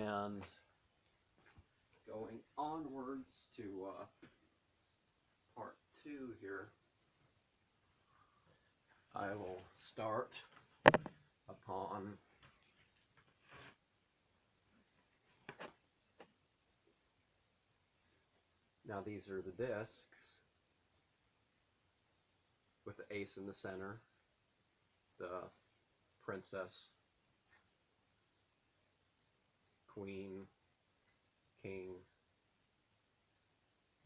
And going onwards to part 2 here, I will start upon now these are the discs with the ace in the center, the princess, queen, king,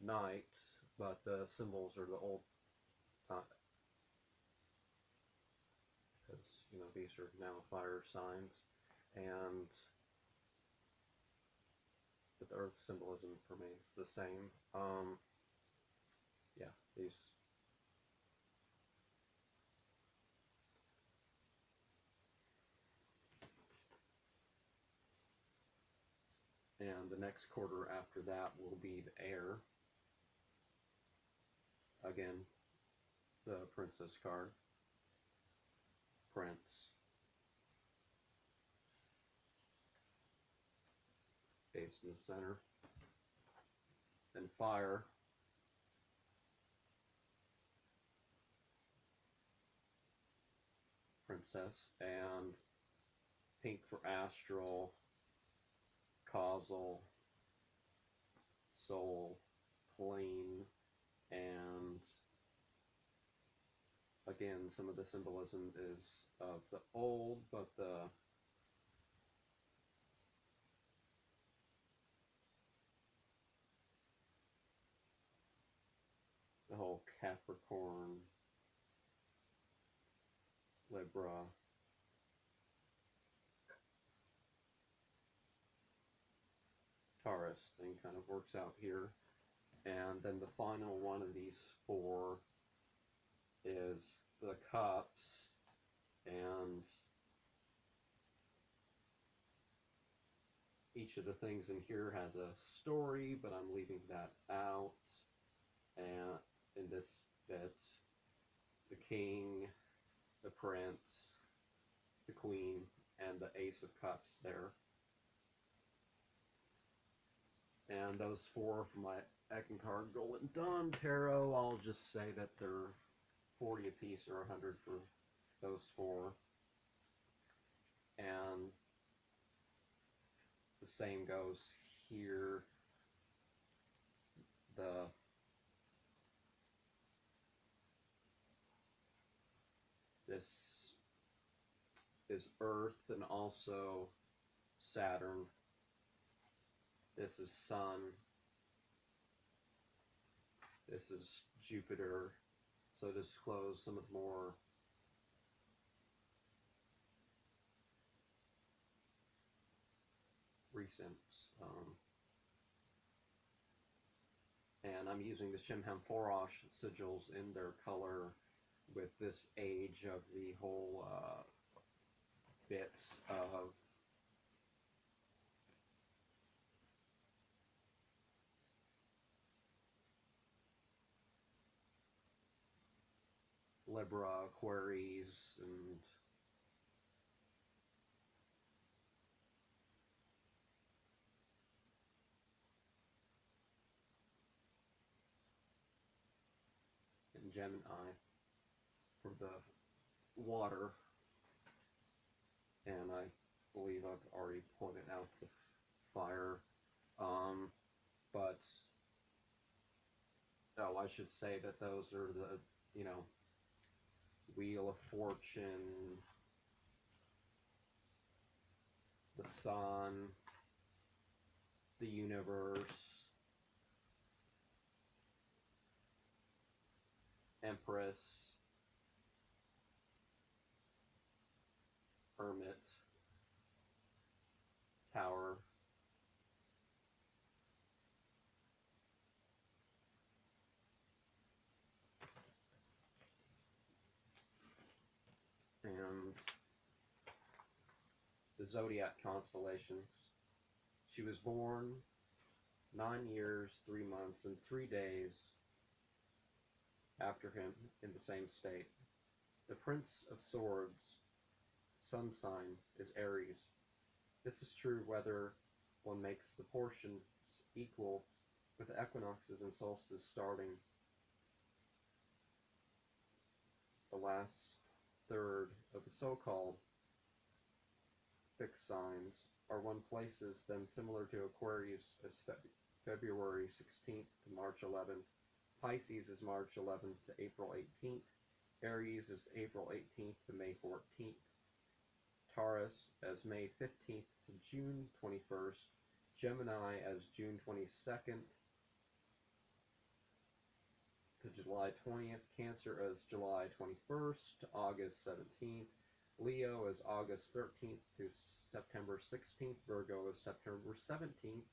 knight, but the symbols are the old time, because, you know, these are now fire signs, and but the earth symbolism remains the same. Yeah, these. And the next quarter after that will be the air. Again, the princess card, prince, ace in the center, then fire, princess, and pink for astral, causal, soul, plane, and again, some of the symbolism is of the old, but the whole Capricorn, Libra, Taurus thing kind of works out here. And then the final one of these 4 is the cups, and each of the things in here has a story, but I'm leaving that out. And in this bit, the king, the prince, the queen, and the ace of cups there. And those 4 from my Eckankar Golden Dawn Tarot, I'll just say that they're 40 apiece or 100 for those 4. And the same goes here. This is Earth and also Saturn. This is Sun. This is Jupiter. So disclose some of the more recent. And I'm using the Shimham Forosh sigils in their color with this age of the whole bits of Libra, Aquaries, and Gemini for the water. And I believe I've already pointed out the fire. But oh, I should say that those are the, you know, Wheel of Fortune, the sun, the universe, Empress, Hermit, Tower, and the Zodiac constellations. She was born 9 years, 3 months, and 3 days after him in the same state. The Prince of Swords, sun sign, is Aries. This is true whether one makes the portions equal with equinoxes and solstices starting. The last third of the so-called fixed signs are one places them similar to Aquarius as February 16th to March 11th. Pisces is March 11th to April 18th. Aries is April 18th to May 14th. Taurus as May 15th to June 21st. Gemini as June 22nd to July 20th. Cancer as July 21st to August 17th. Leo is August 13th to September 16th. Virgo is September 17th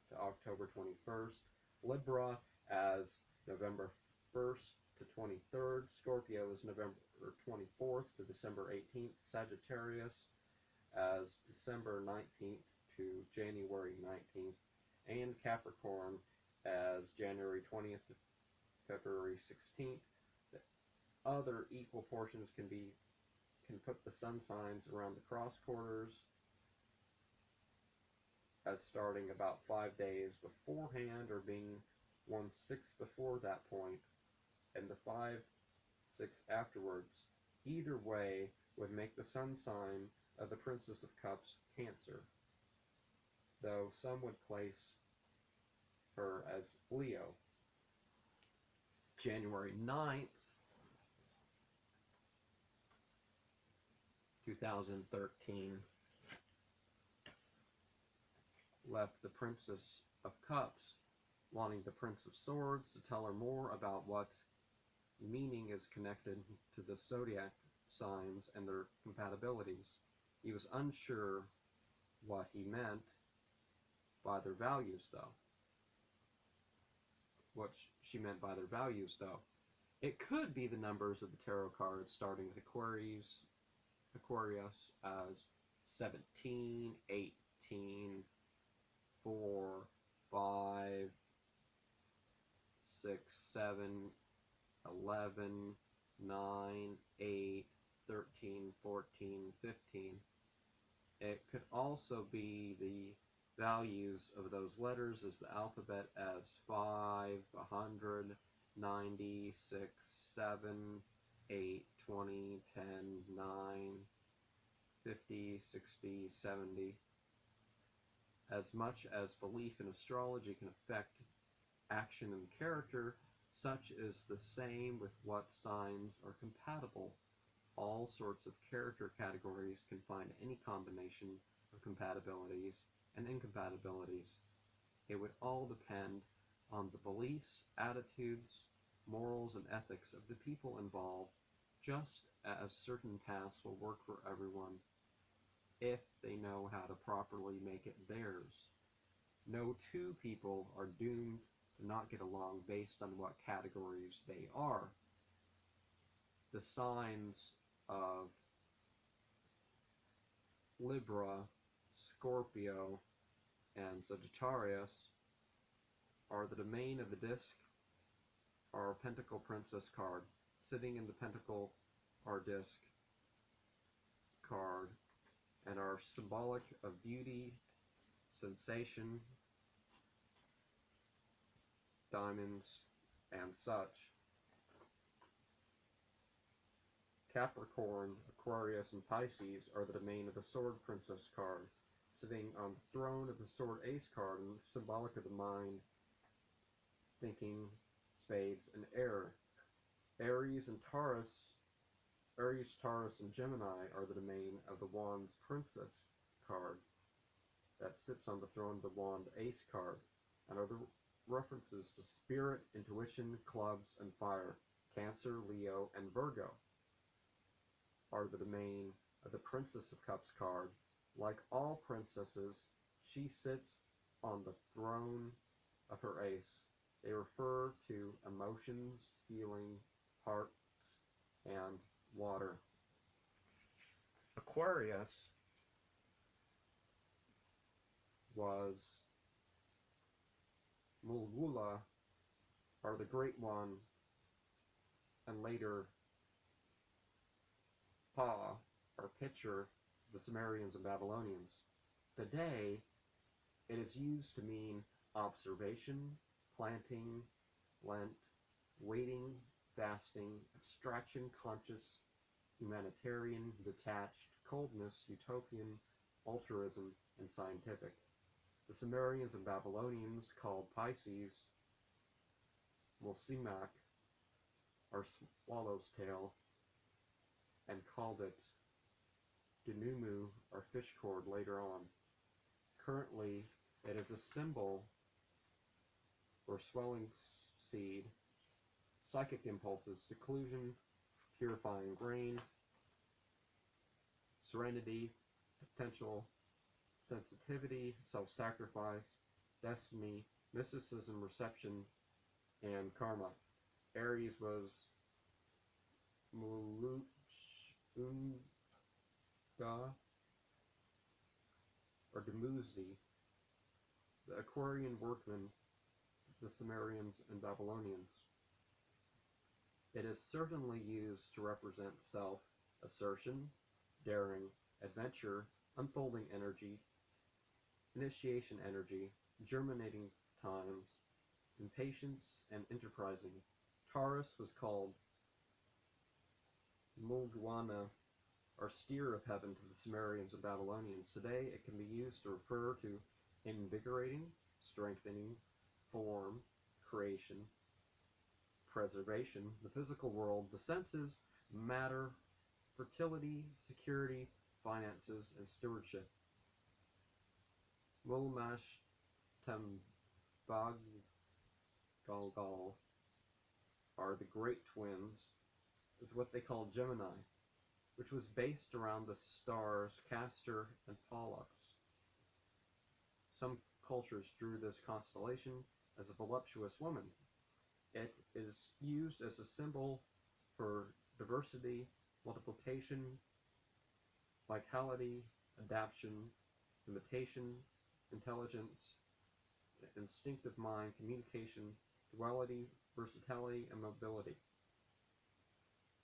to October 21st. Libra as November 1st to 23rd. Scorpio is November 24th to December 18th. Sagittarius as December 19th to January 19th. And Capricorn as January 20th to February 16th. The other equal portions can put the sun signs around the cross quarters as starting about 5 days beforehand or being 1/6 before that point, and the 5/6 afterwards. Either way would make the sun sign of the Princess of Cups Cancer, though some would place her as Leo. January 9th, 2013, left the Princess of Cups wanting the Prince of Swords to tell her more about what meaning is connected to the Zodiac signs and their compatibilities. He was unsure what he meant by their values, though. What she meant by their values, though. It could be the numbers of the tarot cards, starting with Aquarius as 17, 18, 4, 5, 6, 7, 11, 9, 8, 13, 14, 15. It could also be the values of those letters as the alphabet as 5, 100, 90, 6, 7, 8, 20, 10, 9, 50, 60, 70. As much as belief in astrology can affect action and character, such is the same with what signs are compatible. All sorts of character categories can find any combination of compatibilities and incompatibilities. It would all depend on the beliefs, attitudes, morals, and ethics of the people involved, just as certain paths will work for everyone if they know how to properly make it theirs. No two people are doomed to not get along based on what categories they are. The signs of Libra, Scorpio, and Sagittarius are the domain of the disc, our Pentacle Princess card. Sitting in the Pentacle, our disc card, and are symbolic of beauty, sensation, diamonds, and such. Capricorn, Aquarius, and Pisces are the domain of the Sword Princess card, sitting on the throne of the Sword Ace card and symbolic of the mind, thinking, spades, and air. Aries, Taurus, and Gemini are the domain of the Wands Princess card that sits on the throne of the Wand Ace card, and are the references to spirit, intuition, clubs, and fire. Cancer, Leo, and Virgo are the domain of the Princess of Cups card. Like all princesses, she sits on the throne of her ace. They refer to emotions, feeling, hearts, and water. Aquarius was Mulgula, or the Great One, and later Pa, or Pitcher, the Sumerians and Babylonians. Today, It is used to mean observation, planting, Lent, waiting, fasting, abstraction, conscious, humanitarian, detached, coldness, utopian, altruism, and scientific. The Sumerians and Babylonians called Pisces Mulsimak, or swallow's tail, and called it Denumu, or fish cord, later on. Currently, it is a symbol for swelling seed, psychic impulses, seclusion, purifying brain, serenity, potential, sensitivity, self-sacrifice, destiny, mysticism, reception, and karma. Aries was Muluchunga, or Dumuzi, the Aquarian workman, the Sumerians and Babylonians. It is certainly used to represent self-assertion, daring, adventure, unfolding energy, initiation energy, germinating times, impatience, and enterprising. Taurus was called Mulguana, or steer of heaven, to the Sumerians and Babylonians. Today, it can be used to refer to invigorating, strengthening, form, creation, preservation, the physical world, the senses, matter, fertility, security, finances, and stewardship. Mulmash Galgal, are the great twins, is what they call Gemini, which was based around the stars Castor and Pollux. Some cultures drew this constellation as a voluptuous woman. It is used as a symbol for diversity, multiplication, vitality, adaptation, imitation, intelligence, instinctive mind, communication, duality, versatility, and mobility.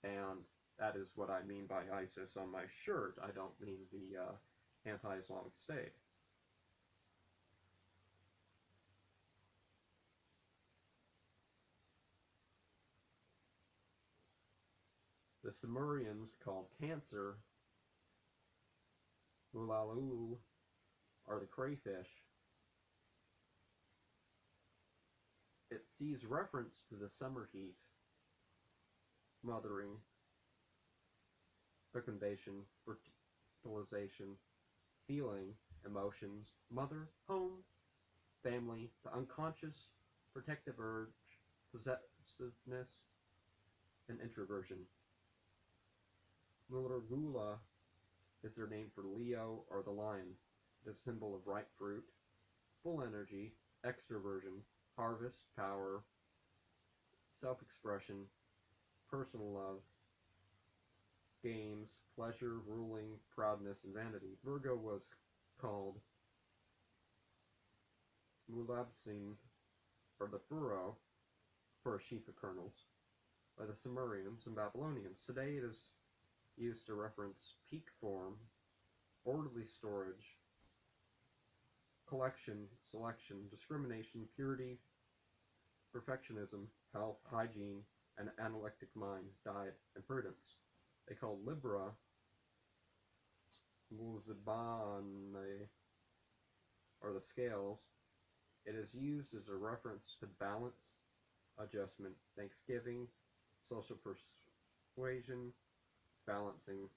And that is what I mean by ISIS on my shirt. I don't mean the anti-Islamic State. The Sumerians called Cancer Mulalu, are the crayfish. It sees reference to the summer heat, mothering, fecundation, fertilization, feeling, emotions, mother, home, family, the unconscious, protective urge, possessiveness, and introversion. Mulargula is their name for Leo, or the lion, the symbol of ripe fruit, full energy, extroversion, harvest, power, self-expression, personal love, games, pleasure, ruling, proudness, and vanity. Virgo was called Mulabsin, or the furrow, for a sheaf of kernels, by the Sumerians and Babylonians. Today it is used to reference peak form, orderly storage, collection, selection, discrimination, purity, perfectionism, health, hygiene, an analytic mind, diet, and prudence. They call Libra Mulzibane, or the scales. It is used as a reference to balance, adjustment, thanksgiving, social persuasion, balancing,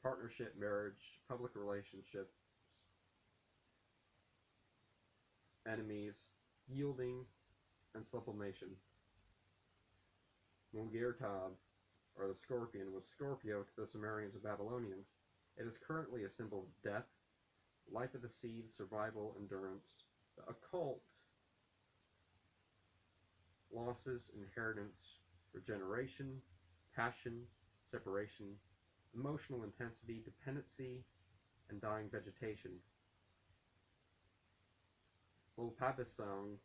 partnership, marriage, public relationships, enemies, yielding, and sublimation. Mungirtab, or the scorpion, was Scorpio to the Sumerians and Babylonians. It is currently a symbol of death, life of the seed, survival, endurance, the occult, losses, inheritance, regeneration, passion, separation, emotional intensity, dependency, and dying vegetation. Mulpabisang,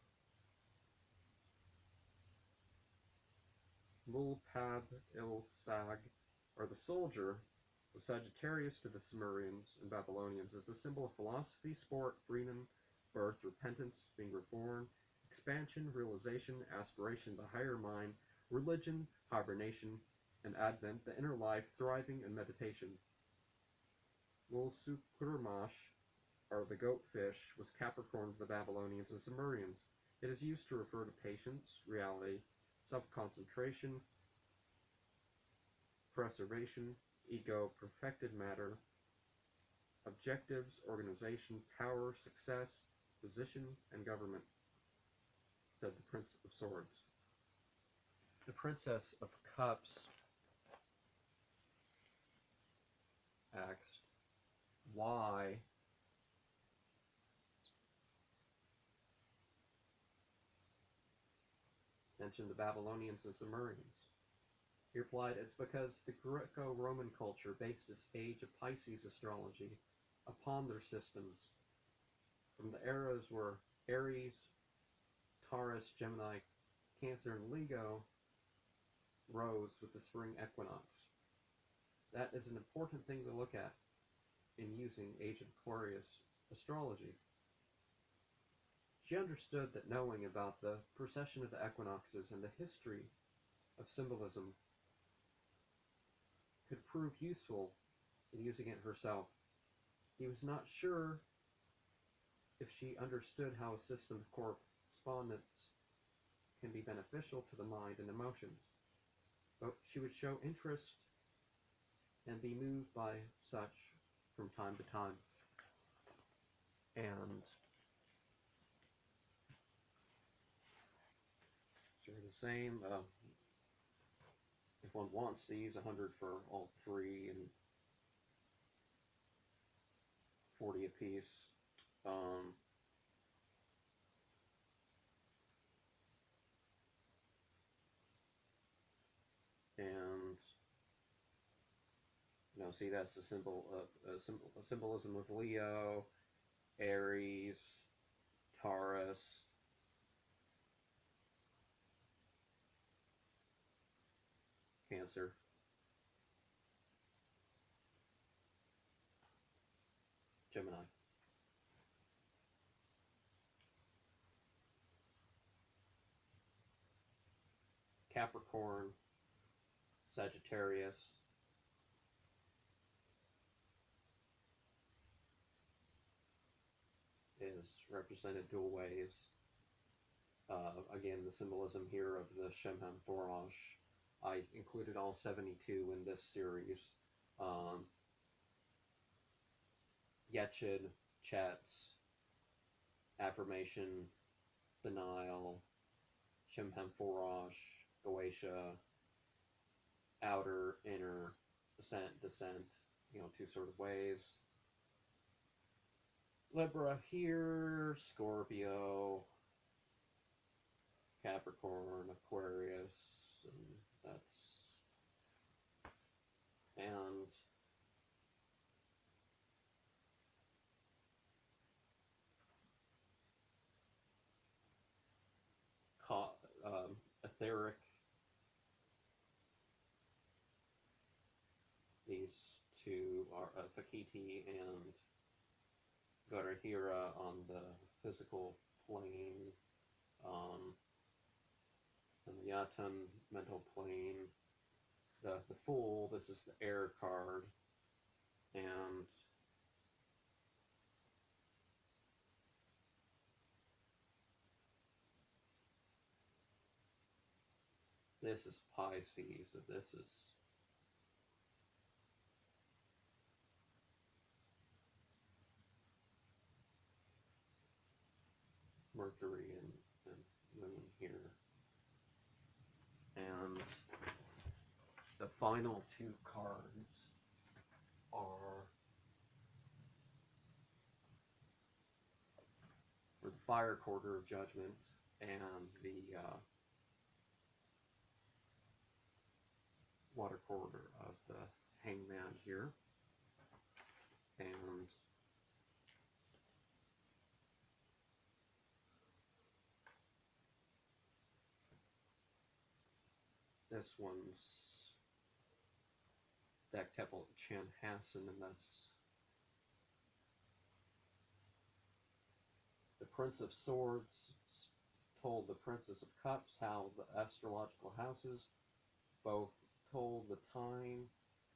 Mulpab-il-Sag, or the soldier, was Sagittarius to the Sumerians and Babylonians, as a symbol of philosophy, sport, freedom, birth, repentance, being reborn, expansion, realization, aspiration, the higher mind, religion, hibernation, and advent, the inner life, thriving, and meditation. Wolsukurmash, or the goat fish, was Capricorn to the Babylonians and Sumerians. It is used to refer to patience, reality, self-concentration, preservation, ego, perfected matter, objectives, organization, power, success, position, and government, said the Prince of Swords. The Princess of Cups asked, why mention the Babylonians and Sumerians? He replied, it's because the Greco-Roman culture based its age of Pisces astrology upon their systems. From the eras where Aries, Taurus, Gemini, Cancer, and Leo rose with the spring equinox. That is an important thing to look at in using Age of Aquarius astrology. She understood that knowing about the precession of the equinoxes and the history of symbolism could prove useful in using it herself. He was not sure if she understood how a system of correspondence can be beneficial to the mind and emotions, but she would show interest and be moved by such from time to time. And sure, the same. If one wants these, 100 for all three and 40 apiece. And you know, see, that's the symbol of symbolism of Leo, Aries, Taurus, Cancer, Gemini. Capricorn, Sagittarius, is represented dual ways. Again, the symbolism here of the Shemhan Thorash. I included all 72 in this series. Yechid, Chetz, Affirmation, Denial, Shemhan Thorash, Goetia, Outer, Inner, Ascent, Descent, you know, two sort of ways. Libra here, Scorpio, Capricorn, Aquarius, and etheric. These two are Fakiti and Garahira on the physical plane, and the Yatan mental plane. The Fool, this is the air card, and this is Pisces, and this is Mercury and Moon here. And the final two cards are for the Fire Quarter of Judgment and the Water Quarter of the Hangman here. And this one's deck Temple Chanhassen, and that's the Prince of Swords told the Princess of Cups how the astrological houses both told the time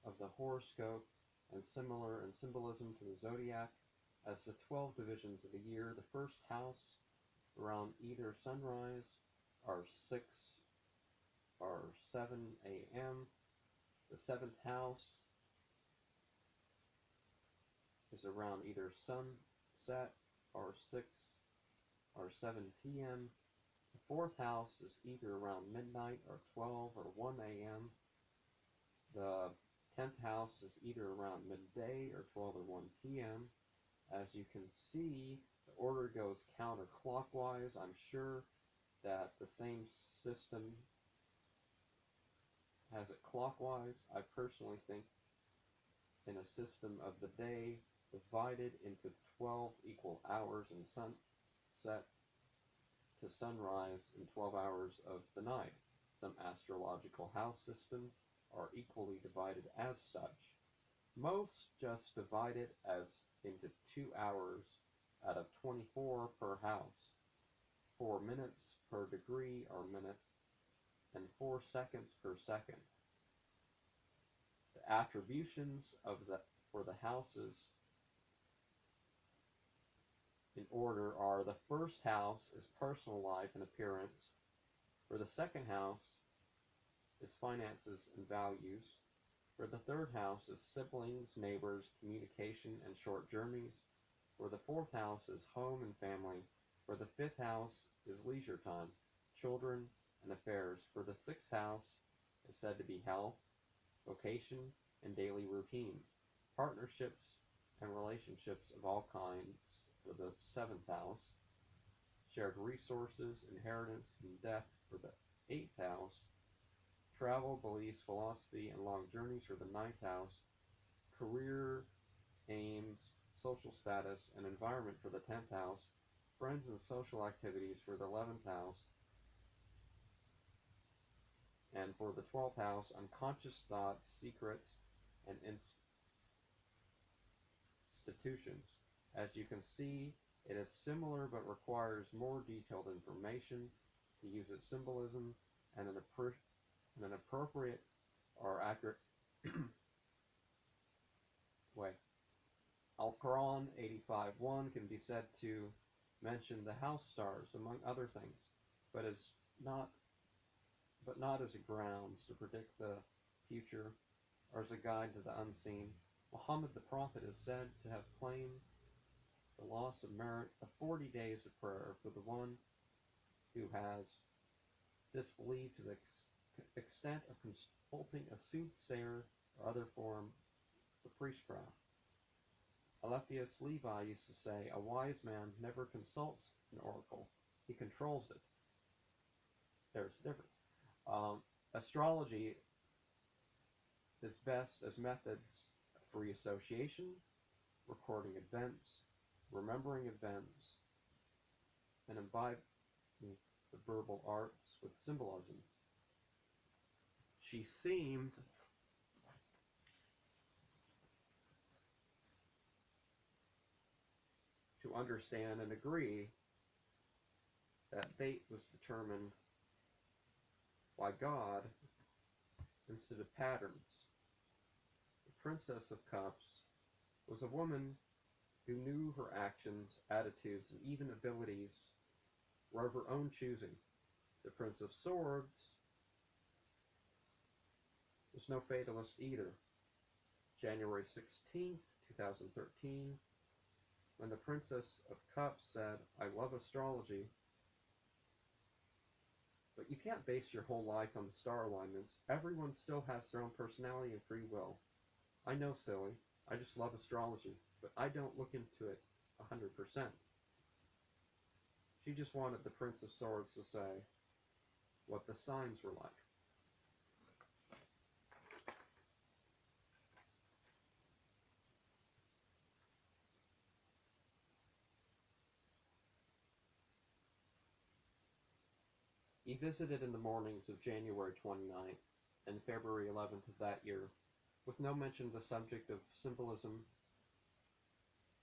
of the horoscope and similar in symbolism to the Zodiac. As the 12 divisions of the year, the first house around either sunrise are 6 or 7 a.m. The 7th house is around either sunset or 6 or 7 p.m. The 4th house is either around midnight or 12 or 1 a.m. The 10th house is either around midday or 12 or 1 p.m. As you can see, the order goes counterclockwise. I'm sure that the same system has it clockwise. I personally think in a system of the day divided into 12 equal hours in sunset to sunrise and 12 hours of the night. Some astrological house systems are equally divided as such. Most just divide it as into 2 hours out of 24 per house, 4 minutes per degree or minute, and 4 seconds per second. The attributions for the houses in order are: the first house is personal life and appearance. For the second house is finances and values. For the third house is siblings, neighbors, communication, and short journeys. For the fourth house is home and family. For the fifth house is leisure time, children, and affairs. For the sixth house is said to be health, vocation, and daily routines, partnerships, and relationships of all kinds. For the seventh house, shared resources, inheritance, and death. For the eighth house, travel, beliefs, philosophy, and long journeys. For the ninth house, career, aims, social status, and environment. For the 10th house, friends and social activities. For the 11th house, and for the 12th house, unconscious thoughts, secrets, and institutions. As you can see, it is similar but requires more detailed information to use its symbolism and an appropriate or accurate way. Al-Quran 85:1 can be said to mention the house stars, among other things, but not as a grounds to predict the future or as a guide to the unseen. Muhammad the Prophet is said to have claimed the loss of merit of 40 days of prayer for the one who has disbelieved to the extent of consulting a soothsayer or other form of priestcraft. Alephius Levi used to say, "A wise man never consults an oracle, he controls it." There's a difference. Astrology is best as methods of free association, recording events, remembering events, and imbibing the verbal arts with symbolism. She seemed to understand and agree that fate was determined by God instead of patterns. The Princess of Cups was a woman who knew her actions, attitudes, and even abilities were of her own choosing. The Prince of Swords was no fatalist either. January 16th, 2013, when the Princess of Cups said, "I love astrology, but you can't base your whole life on the star alignments. Everyone still has their own personality and free will. I know, silly. I just love astrology, but I don't look into it 100%. She just wanted the Prince of Swords to say what the signs were like. He visited in the mornings of January 29th and February 11th of that year, with no mention of the subject of symbolism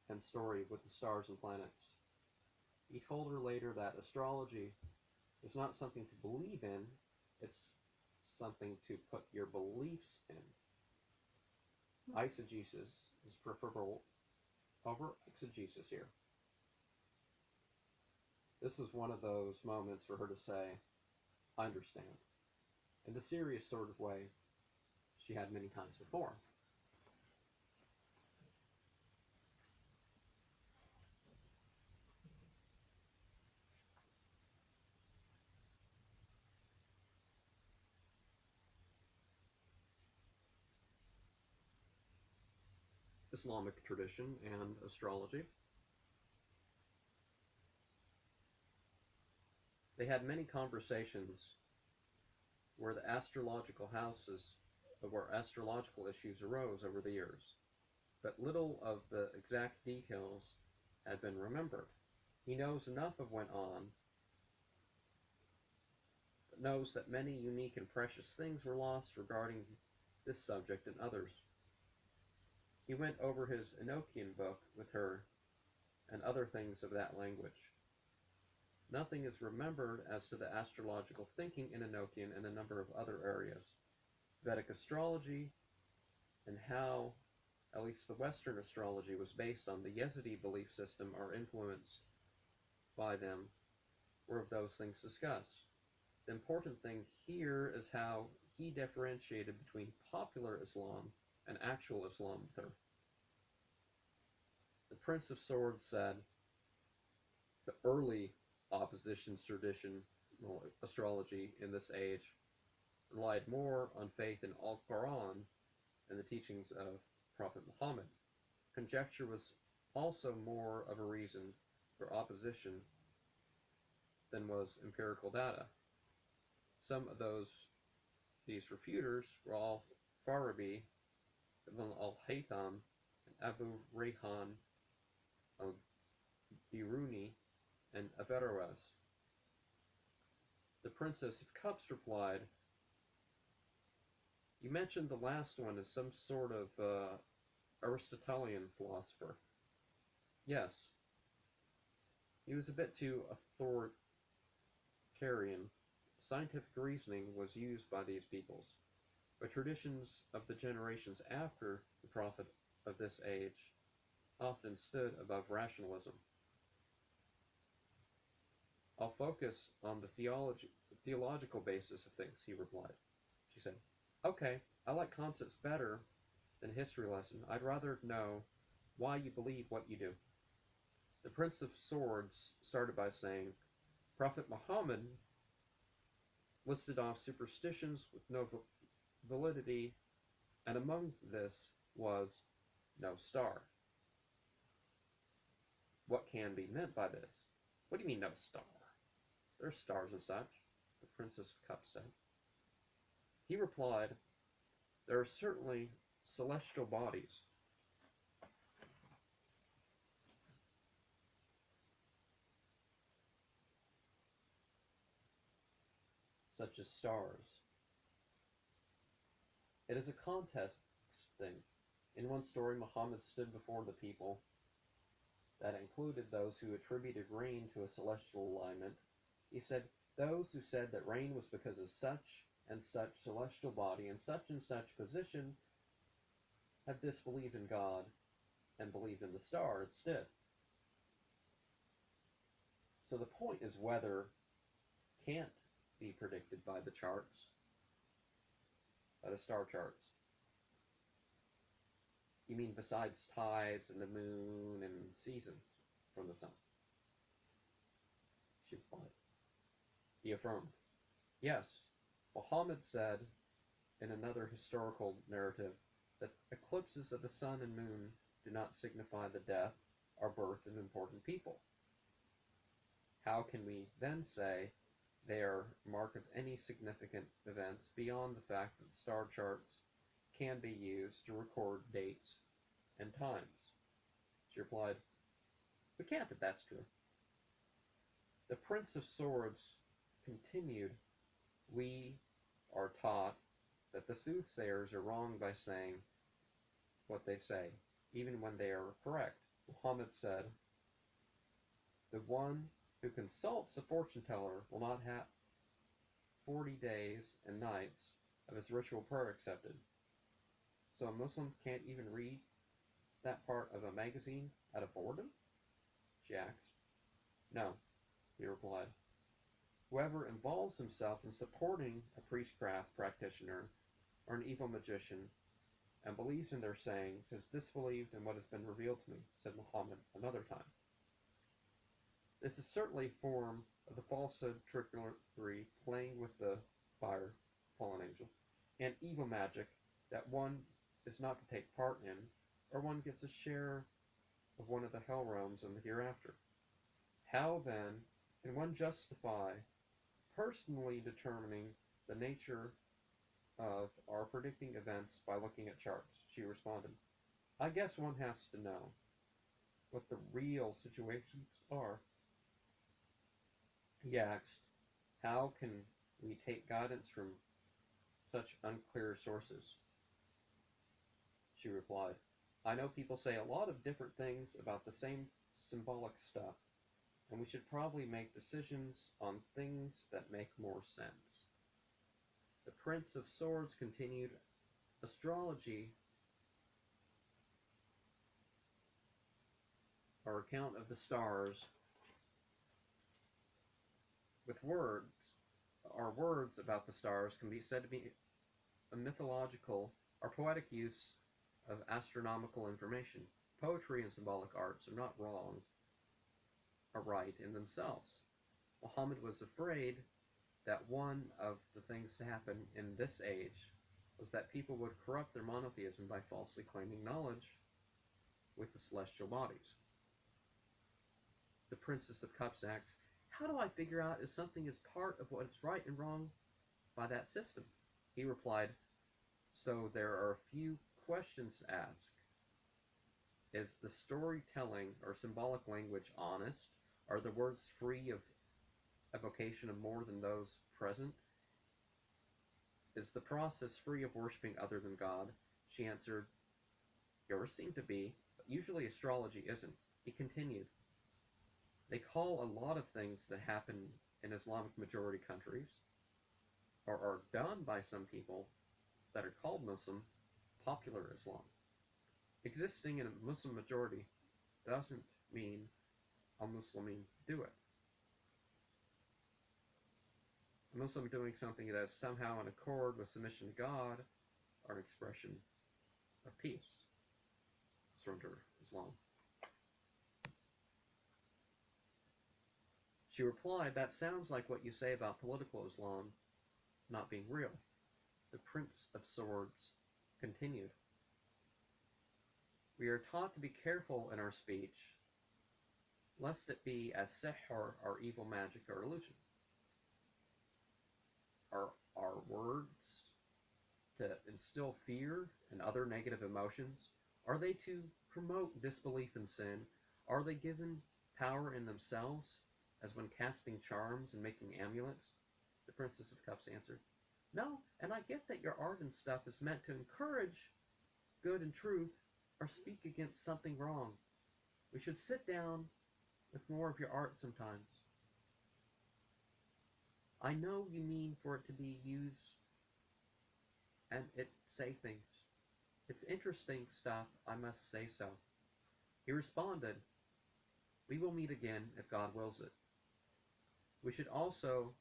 and story with the stars and planets. He told her later that astrology is not something to believe in, it's something to put your beliefs in. Eisegesis is preferable over exegesis here. This was one of those moments for her to say, I understand. In the serious sort of way she had many times before. Islamic tradition and astrology. They had many conversations where the astrological houses, where astrological issues arose over the years, but little of the exact details had been remembered. He knows enough of what went on, but knows that many unique and precious things were lost regarding this subject and others. He went over his Enochian book with her and other things of that language. Nothing is remembered as to the astrological thinking in Enochian and a number of other areas. Vedic astrology and how, at least the Western astrology, was based on the Yazidi belief system or influenced by them were of those things discussed. The important thing here is how he differentiated between popular Islam and actual Islam with her. The Prince of Swords said the early opposition's traditional astrology in this age relied more on faith in Al-Quran and the teachings of Prophet Muhammad. Conjecture was also more of a reason for opposition than was empirical data. Some of these refuters were Al-Farabi, Ibn al-Haytham, and Abu Rayhan al-Biruni, and Averroes. The Princess of Cups replied, you mentioned the last one as some sort of Aristotelian philosopher. Yes. He was a bit too authoritarian. Scientific reasoning was used by these peoples, but traditions of the generations after the prophet of this age often stood above rationalism. I'll focus on the theological basis of things, he replied. She said, okay, I like concepts better than a history lesson. I'd rather know why you believe what you do. The Prince of Swords started by saying, Prophet Muhammad listed off superstitions with no validity, and among this was no star. What can be meant by this? What do you mean no star? There's stars and such, the Princess of Cups said. He replied, there are certainly celestial bodies. Such as stars. It is a context thing. In one story, Muhammad stood before the people that included those who attributed rain to a celestial alignment. He said, those who said that rain was because of such and such celestial body and such position have disbelieved in God and believed in the star instead. So the point is weather can't be predicted by the charts, by the star charts. You mean besides tides and the moon and seasons from the sun? She replied. He affirmed, yes, Muhammad said in another historical narrative that eclipses of the sun and moon do not signify the death or birth of important people. How can we then say they are mark of any significant events beyond the fact that star charts can be used to record dates and times? She replied, we can't if that's true. The Prince of Swords continued, we are taught that the soothsayers are wrong by saying what they say, even when they are correct. Muhammad said, the one who consults a fortune teller will not have 40 days and nights of his ritual prayer accepted. So a Muslim can't even read that part of a magazine out of boredom? She asked. No, he replied. Whoever involves himself in supporting a priestcraft practitioner or an evil magician and believes in their sayings has disbelieved in what has been revealed to me, said Muhammad another time. This is certainly a form of the falsehood, trickery, playing with the fire, fallen angels, and evil magic that one is not to take part in, or one gets a share of one of the hell realms in the hereafter. How, then, can one justify personally determining the nature of or predicting events by looking at charts? She responded. I guess one has to know what the real situations are. He asked, how can we take guidance from such unclear sources? She replied, I know people say a lot of different things about the same symbolic stuff, and we should probably make decisions on things that make more sense. The Prince of Swords continued, astrology, or account of the stars, with words, or words about the stars can be said to be a mythological or poetic use of astronomical information. Poetry and symbolic arts are not wrong or right in themselves. Muhammad was afraid that one of the things to happen in this age was that people would corrupt their monotheism by falsely claiming knowledge with the celestial bodies. The Princess of Cups asks, how do I figure out if something is part of what is right and wrong by that system? He replied, so there are a few questions to ask. Is the storytelling or symbolic language honest? Are the words free of evocation of more than those present? Is the process free of worshiping other than God? She answered, yours seem to be, but usually astrology isn't. He continued, they call a lot of things that happen in Islamic majority countries, or are done by some people that are called Muslim, popular Islam. Existing in a Muslim majority doesn't mean a Muslim do it. A Muslim doing something that is somehow in accord with submission to God are an expression of peace. Surrender Islam. She replied, that sounds like what you say about political Islam not being real. The Prince of Swords continued, we are taught to be careful in our speech, lest it be as sihr or evil magic or illusion. Are our words to instill fear and other negative emotions? Are they to promote disbelief in sin? Are they given power in themselves, as when casting charms and making amulets? The Princess of Cups answered, no, and I get that your art and stuff is meant to encourage good and truth, or speak against something wrong. We should sit down with more of your art sometimes. I know you mean for it to be used and it say things. It's interesting stuff, I must say so. He responded, we will meet again if God wills it. We should also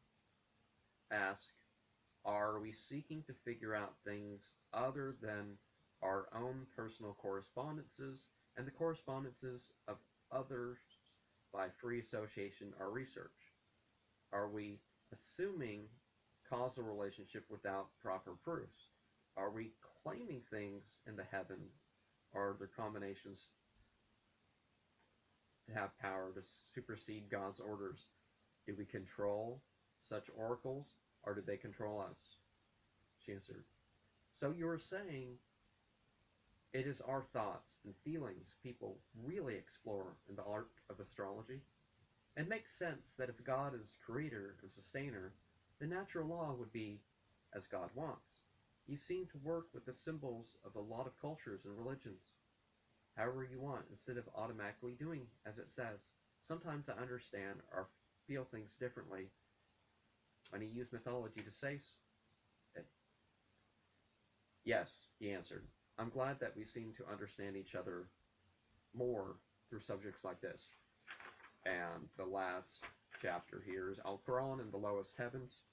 ask, are we seeking to figure out things other than our own personal correspondences and the correspondences of others by free association or research? Are we assuming causal relationship without proper proofs? Are we claiming things in the heaven or their combinations to have power to supersede God's orders? Do we control such oracles, or do they control us? She answered, so you are saying it is our thoughts and feelings people really explore in the art of astrology? It makes sense that if God is creator and sustainer, the natural law would be as God wants. You seem to work with the symbols of a lot of cultures and religions, however you want, instead of automatically doing as it says. Sometimes I understand our feel things differently when he used mythology to say it. Yes, he answered. I'm glad that we seem to understand each other more through subjects like this. And the last chapter here is Al-Quran and the Lowest Heavens.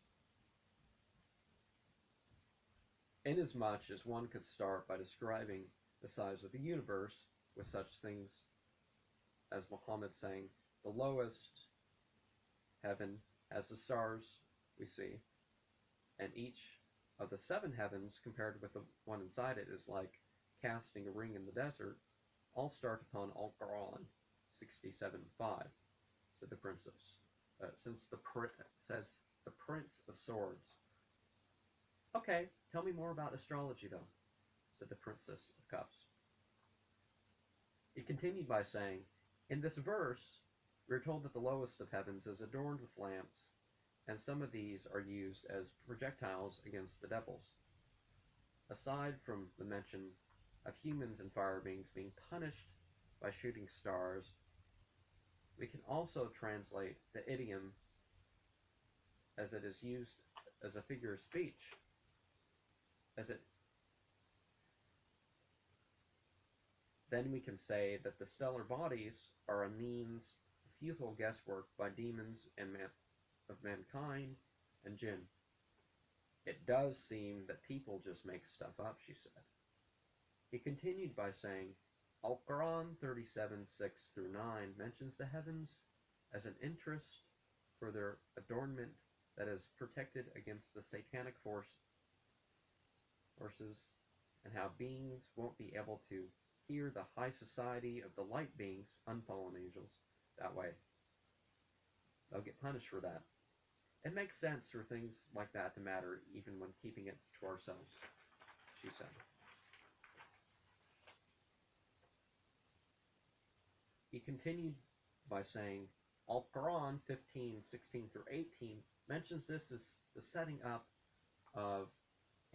Inasmuch as one could start by describing the size of the universe with such things as Muhammad saying, the lowest heaven has the stars we see, and each of the 7 heavens compared with the one inside it is like casting a ring in the desert, all start upon Al-Quran 67:5, said the princess. Says the Prince of Swords. Okay, tell me more about astrology, though, said the Princess of Cups. He continued by saying, in this verse, we are told that the lowest of heavens is adorned with lamps, and some of these are used as projectiles against the devils. Aside from the mention of humans and fire beings being punished by shooting stars, we can also translate the idiom as it is used as a figure of speech, then we can say that the stellar bodies are a means of futile guesswork by demons and of mankind and jinn. It does seem that people just make stuff up, she said. He continued by saying, Al-Quran 37:6-9 mentions the heavens as an interest for their adornment that is protected against the satanic forces, and how beings won't be able to hear the high society of the light beings, unfallen angels, that way. They'll get punished for that. It makes sense for things like that to matter even when keeping it to ourselves, she said. He continued by saying, Al-Quran 15:16-18 mentions this as the setting up of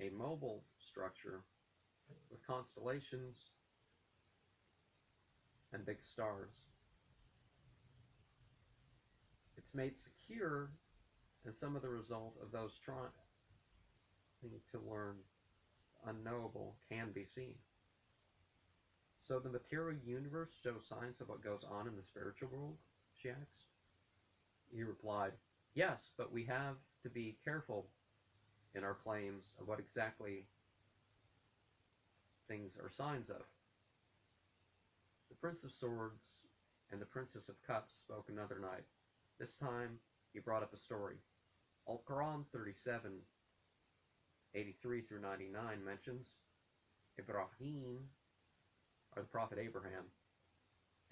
a mobile structure with constellations and big stars. It's made secure, and some of the result of those trying to learn the unknowable can be seen. So the material universe shows signs of what goes on in the spiritual world, she asked. He replied, yes, but we have to be careful in our claims of what exactly things are signs of. The Prince of Swords and the Princess of Cups spoke another night. This time, he brought up a story. Al-Quran 37:83-99 mentions Ibrahim, or the Prophet Abraham,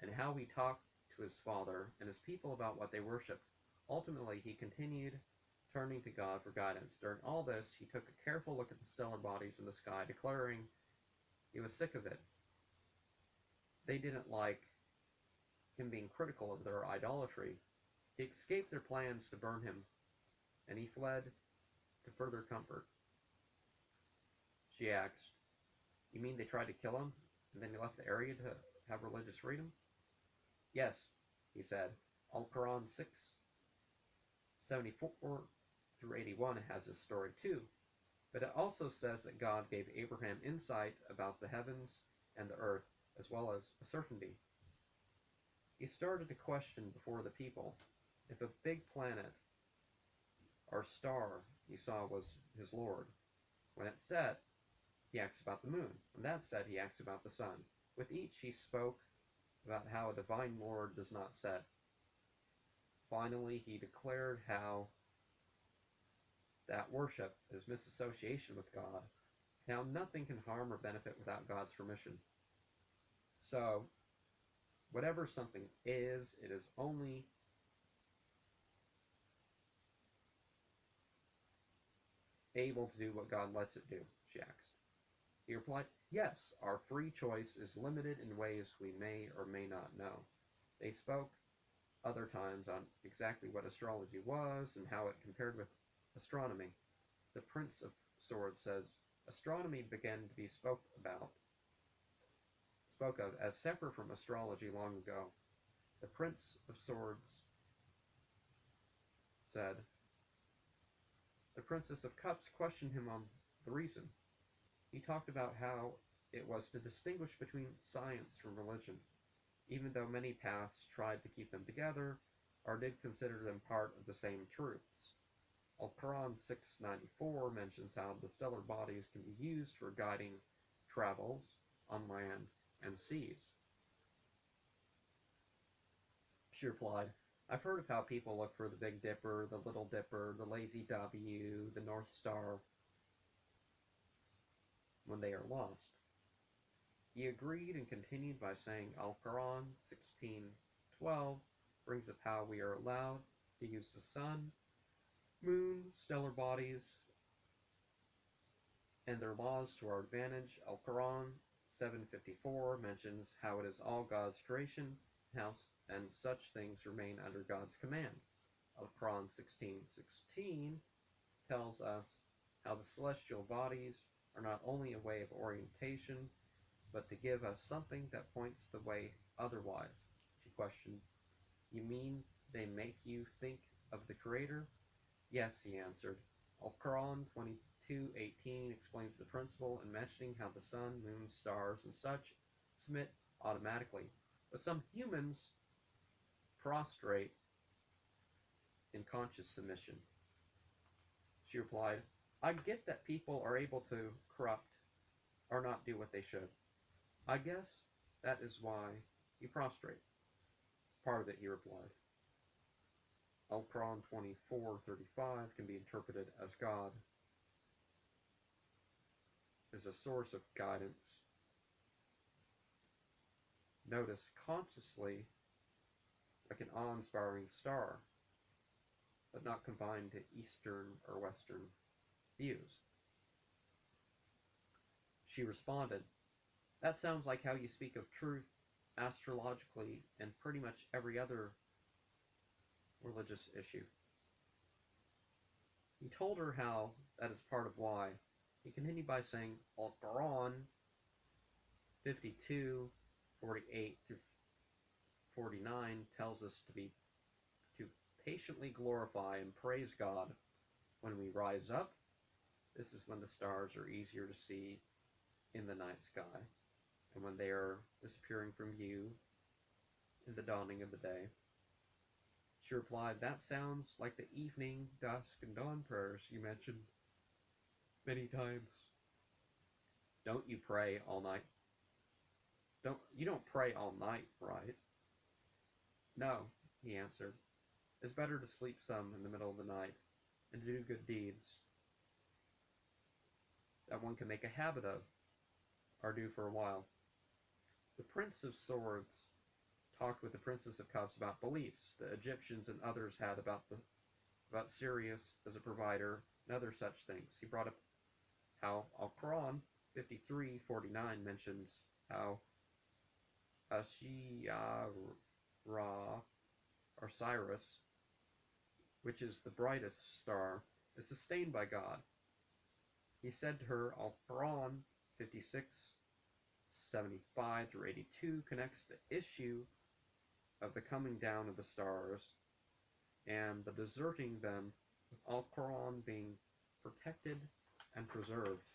and how he talked to his father and his people about what they worshipped. Ultimately, he continued turning to God for guidance. During all this, he took a careful look at the stellar bodies in the sky, declaring he was sick of it. They didn't like him being critical of their idolatry. He escaped their plans to burn him, and he fled to further comfort. She asked, you mean they tried to kill him, and then he left the area to have religious freedom? Yes, he said. Al-Quran 6:74-81 has this story too, but it also says that God gave Abraham insight about the heavens and the earth, as well as a certainty. He started to question before the people if a big planet or star he saw was his Lord. When it set, he asked about the moon. When that set, he asked about the sun. With each, he spoke about how a divine Lord does not set. Finally, he declared how that worship is misassociation with God, and how nothing can harm or benefit without God's permission. So, whatever something is, it is only able to do what God lets it do, she asked. He replied, yes, our free choice is limited in ways we may or may not know. They spoke other times on exactly what astrology was and how it compared with astronomy. The Prince of Swords says, astronomy began to be spoke of as separate from astrology long ago. The Prince of Swords said. The Princess of Cups questioned him on the reason. He talked about how it was to distinguish between science from religion, even though many paths tried to keep them together or did consider them part of the same truths. Al-Quran 694 mentions how the stellar bodies can be used for guiding travels on land and seas. She replied, I've heard of how people look for the Big Dipper, the Little Dipper, the Lazy W, the North Star when they are lost. He agreed and continued by saying Al-Quran 16:12 brings up how we are allowed to use the sun, moon, stellar bodies, and their laws to our advantage. Al-Quran 7:54 mentions how it is all God's creation, and such things remain under God's command. Al-Quran 16:16 tells us how the celestial bodies are not only a way of orientation, but to give us something that points the way otherwise. She questioned, You mean they make you think of the Creator? Yes, he answered. Al-Quran 22:18 explains the principle in mentioning how the sun, moon, stars, and such submit automatically. But some humans prostrate in conscious submission. She replied, I get that people are able to corrupt or not do what they should. I guess that is why you prostrate. Part of it, he replied. Al-Quran 24:35 can be interpreted as God is a source of guidance. Notice consciously like an awe-inspiring star, but not confined to Eastern or Western views. She responded, That sounds like how you speak of truth astrologically and pretty much every other religious issue. He told her how that is part of why. He continued by saying, Al-Quran 52:48 through 49 tells us to patiently glorify and praise God when we rise up. This is when the stars are easier to see in the night sky, and when they are disappearing from view in the dawning of the day. She replied, That sounds like the evening, dusk, and dawn prayers you mentioned many times. Don't you pray all night? You don't pray all night, right? No, he answered. It's better to sleep some in the middle of the night and to do good deeds that one can make a habit of or do for a while. The Prince of Swords talked with the Princess of Cups about beliefs the Egyptians and others had about Sirius as a provider and other such things. He brought up how Al-Quran 53:49 mentions how Ashiyara, or Cyrus, which is the brightest star, is sustained by God. He said to her, Al-Quran 56:75 through 82 connects the issue of the coming down of the stars and the deserting them with Al-Quran being protected and preserved.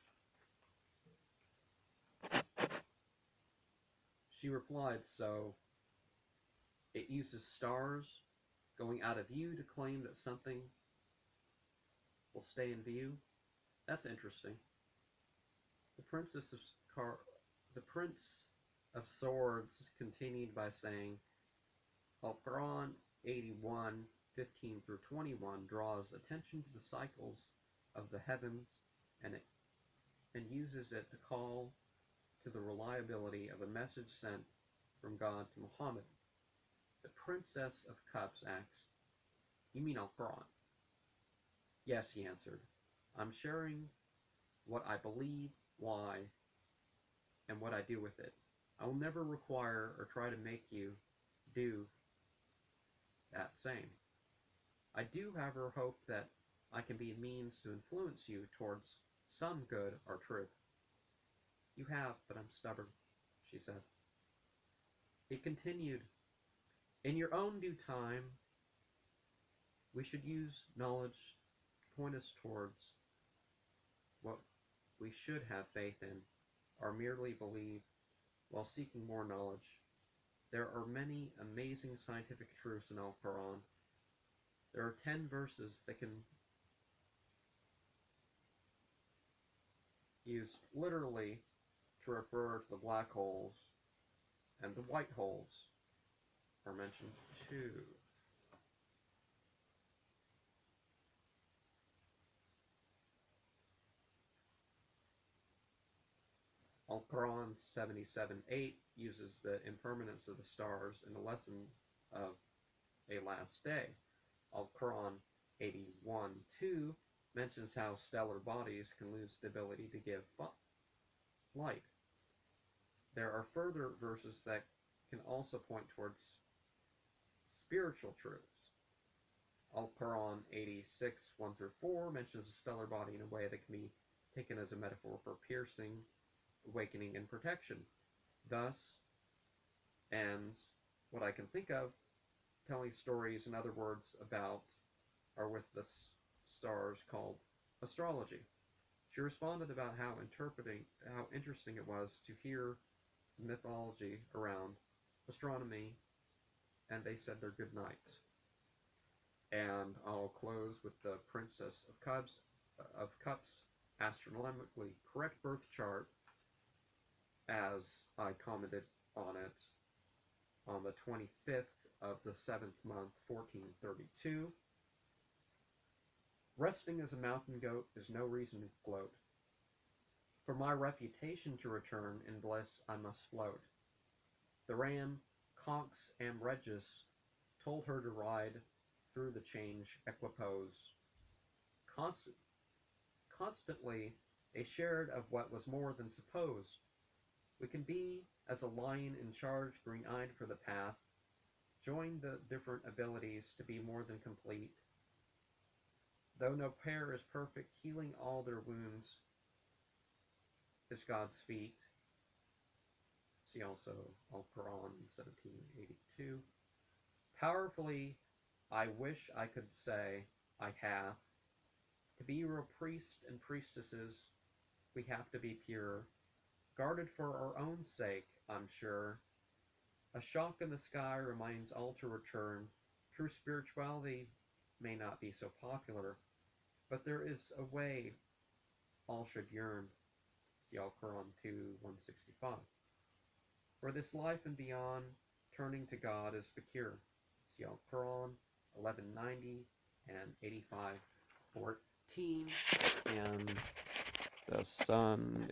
She replied, So it uses stars going out of view to claim that something will stay in view? That's interesting. The Prince of Swords continued by saying, Al-Quran 81:15 through 21 draws attention to the cycles of the heavens and uses it to call to the reliability of a message sent from God to Muhammad. The Princess of Cups asks, You mean Al-Quran? Yes, he answered. I'm sharing what I believe, why, and what I do with it. I will never require or try to make you do that same. I do, however, hope that I can be a means to influence you towards some good or truth. You have, but I'm stubborn, she said. He continued, In your own due time, We should use knowledge to point us towards what we should have faith in, or merely believe while seeking more knowledge. There are many amazing scientific truths in Al-Quran. There are 10 verses that can used literally to refer to the black holes, and the white holes are mentioned too. Al-Quran 77:8 uses the impermanence of the stars in the lesson of a last day. Al-Quran 81:2 mentions how stellar bodies can lose the ability to give light. There are further verses that can also point towards spiritual truths. Al-Quran 86:1-4 mentions a stellar body in a way that can be taken as a metaphor for piercing, awakening, and protection. Thus ends what I can think of telling stories, in other words, about or with the stars, called Astrology. She responded about how interesting it was to hear the mythology around astronomy, and they said their good nights. And I'll close with the Princess of Cups astronomically correct birth chart, as I commented on it on the 25th of the 7th month, 1432. Resting as a mountain goat is no reason to gloat. For my reputation to return, in bliss I must float. The ram, Conx am Regis, told her to ride through the change equipose. Constantly they shared of what was more than supposed. We can be as a lion in charge, green-eyed for the path, join the different abilities to be more than complete. Though no pair is perfect, healing all their wounds is God's feet. See also Al-Quran 17:82. Powerfully, I wish I could say I have. To be real priests and priestesses, we have to be pure, guarded for our own sake, I'm sure. A shock in the sky reminds all to return. True spirituality may not be so popular, but there is a way all should yearn. See Al-Quran 2:165. For this life and beyond, turning to God is the cure. See Al-Quran 1190 and 85:14. And the sun